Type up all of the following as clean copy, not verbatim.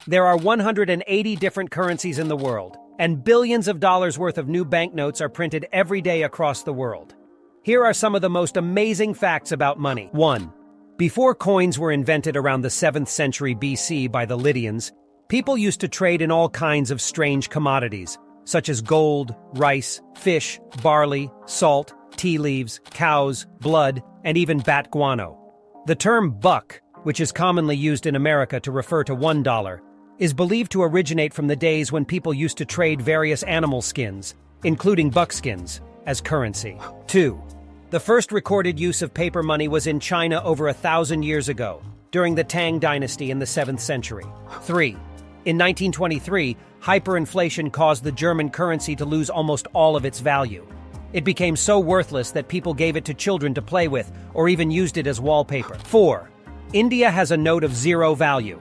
There are 180 different currencies in the world, and billions of dollars worth of new banknotes are printed every day across the world. Here are some of the most amazing facts about money. 1. Before coins were invented around the 7th century BC by the Lydians, people used to trade in all kinds of strange commodities, such as gold, rice, fish, barley, salt, tea leaves, cows, blood, and even bat guano. The term buck, which is commonly used in America to refer to $1, is believed to originate from the days when people used to trade various animal skins, including buckskins, as currency. 2. The first recorded use of paper money was in China over 1,000 years ago, during the Tang dynasty in the 7th century. 3. In 1923, hyperinflation caused the German currency to lose almost all of its value. It became so worthless that people gave it to children to play with, or even used it as wallpaper. 4. India has a note of zero value.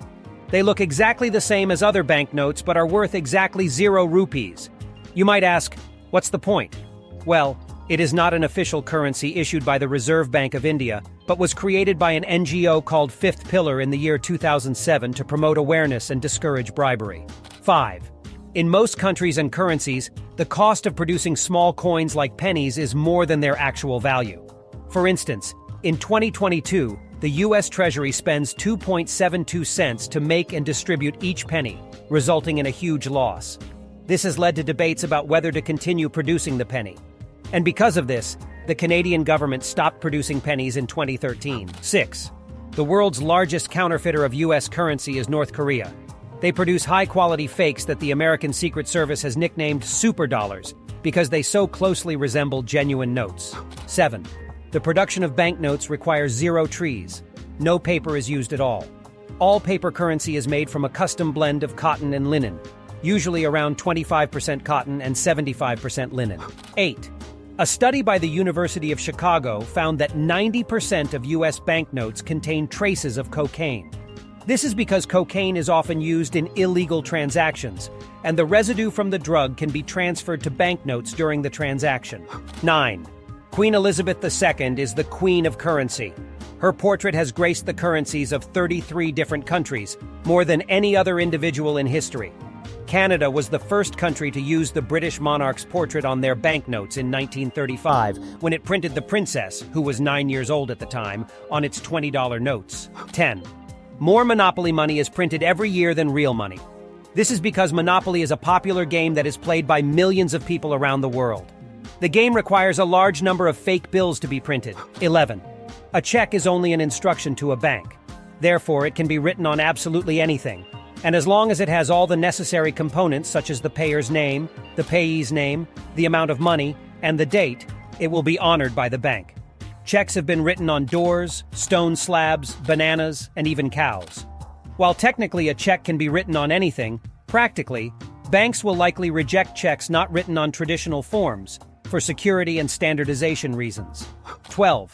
They look exactly the same as other banknotes but are worth exactly 0 rupees. You might ask, what's the point? Well, it is not an official currency issued by the Reserve Bank of India, but was created by an NGO called Fifth Pillar in the year 2007 to promote awareness and discourage bribery. 5. In most countries and currencies, the cost of producing small coins like pennies is more than their actual value. For instance, in 2022, the U.S. Treasury spends 2.72 cents to make and distribute each penny, resulting in a huge loss. This has led to debates about whether to continue producing the penny. And because of this, the Canadian government stopped producing pennies in 2013. 6. The world's largest counterfeiter of U.S. currency is North Korea. They produce high-quality fakes that the American Secret Service has nicknamed super dollars because they so closely resemble genuine notes. 7. The production of banknotes requires 0 trees. No paper is used at all. All paper currency is made from a custom blend of cotton and linen, usually around 25% cotton and 75% linen. 8. A study by the University of Chicago found that 90% of U.S. banknotes contain traces of cocaine. This is because cocaine is often used in illegal transactions, and the residue from the drug can be transferred to banknotes during the transaction. 9. Queen Elizabeth II is the queen of currency. Her portrait has graced the currencies of 33 different countries, more than any other individual in history. Canada was the first country to use the British monarch's portrait on their banknotes in 1935, when it printed the princess, who was 9 years old at the time, on its $20 notes. 10. More Monopoly money is printed every year than real money. This is because Monopoly is a popular game that is played by millions of people around the world. The game requires a large number of fake bills to be printed. 11. A check is only an instruction to a bank. Therefore, it can be written on absolutely anything. And as long as it has all the necessary components such as the payer's name, the payee's name, the amount of money, and the date, it will be honored by the bank. Checks have been written on doors, stone slabs, bananas, and even cows. While technically a check can be written on anything, practically, banks will likely reject checks not written on traditional forms, for security and standardization reasons. 12.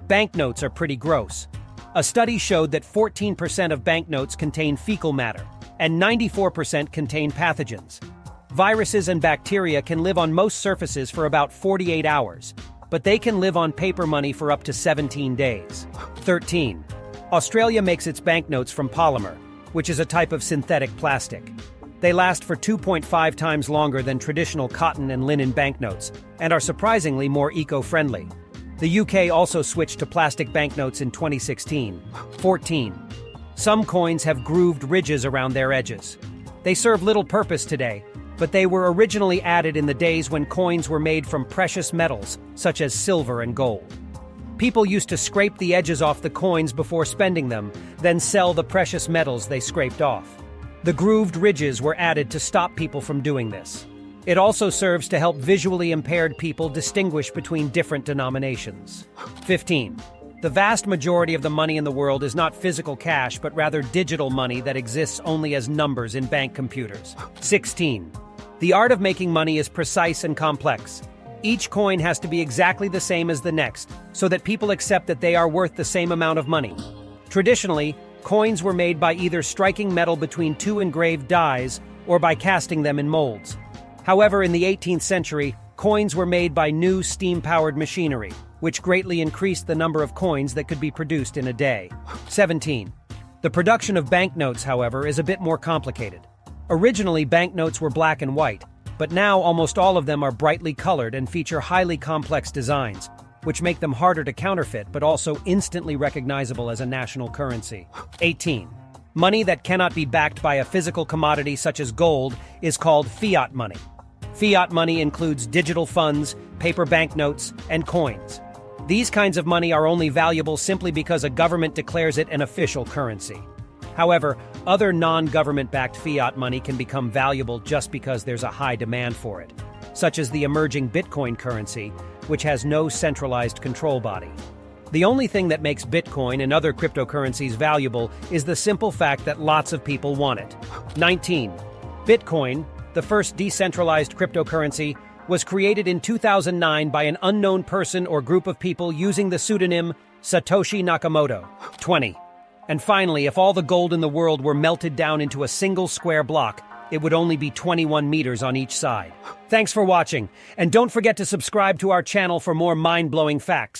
Banknotes are pretty gross. A study showed that 14% of banknotes contain fecal matter, and 94% contain pathogens. Viruses and bacteria can live on most surfaces for about 48 hours, but they can live on paper money for up to 17 days. 13. Australia makes its banknotes from polymer, which is a type of synthetic plastic. They last for 2.5 times longer than traditional cotton and linen banknotes, and are surprisingly more eco-friendly. The UK also switched to plastic banknotes in 2016. 14. Some coins have grooved ridges around their edges. They serve little purpose today, but they were originally added in the days when coins were made from precious metals, such as silver and gold. People used to scrape the edges off the coins before spending them, then sell the precious metals they scraped off. The grooved ridges were added to stop people from doing this. It also serves to help visually impaired people distinguish between different denominations. 15. The vast majority of the money in the world is not physical cash, but rather digital money that exists only as numbers in bank computers. 16. The art of making money is precise and complex. Each coin has to be exactly the same as the next, so that people accept that they are worth the same amount of money. Traditionally, coins were made by either striking metal between 2 engraved dies or by casting them in molds. However, in the 18th century, coins were made by new steam-powered machinery, which greatly increased the number of coins that could be produced in a day. 17. The production of banknotes, however, is a bit more complicated. Originally, banknotes were black and white, but now almost all of them are brightly colored and feature highly complex designs, which make them harder to counterfeit but also instantly recognizable as a national currency. 18. Money that cannot be backed by a physical commodity such as gold is called fiat money. Fiat money includes digital funds, paper banknotes, and coins. These kinds of money are only valuable simply because a government declares it an official currency. However, other non-government-backed fiat money can become valuable just because there's a high demand for it, such as the emerging Bitcoin currency, which has no centralized control body. The only thing that makes Bitcoin and other cryptocurrencies valuable is the simple fact that lots of people want it. 19. Bitcoin, the first decentralized cryptocurrency, was created in 2009 by an unknown person or group of people using the pseudonym Satoshi Nakamoto. 20. And finally, if all the gold in the world were melted down into a single square block, it would only be 21 meters on each side. Thanks for watching, and don't forget to subscribe to our channel for more mind-blowing facts.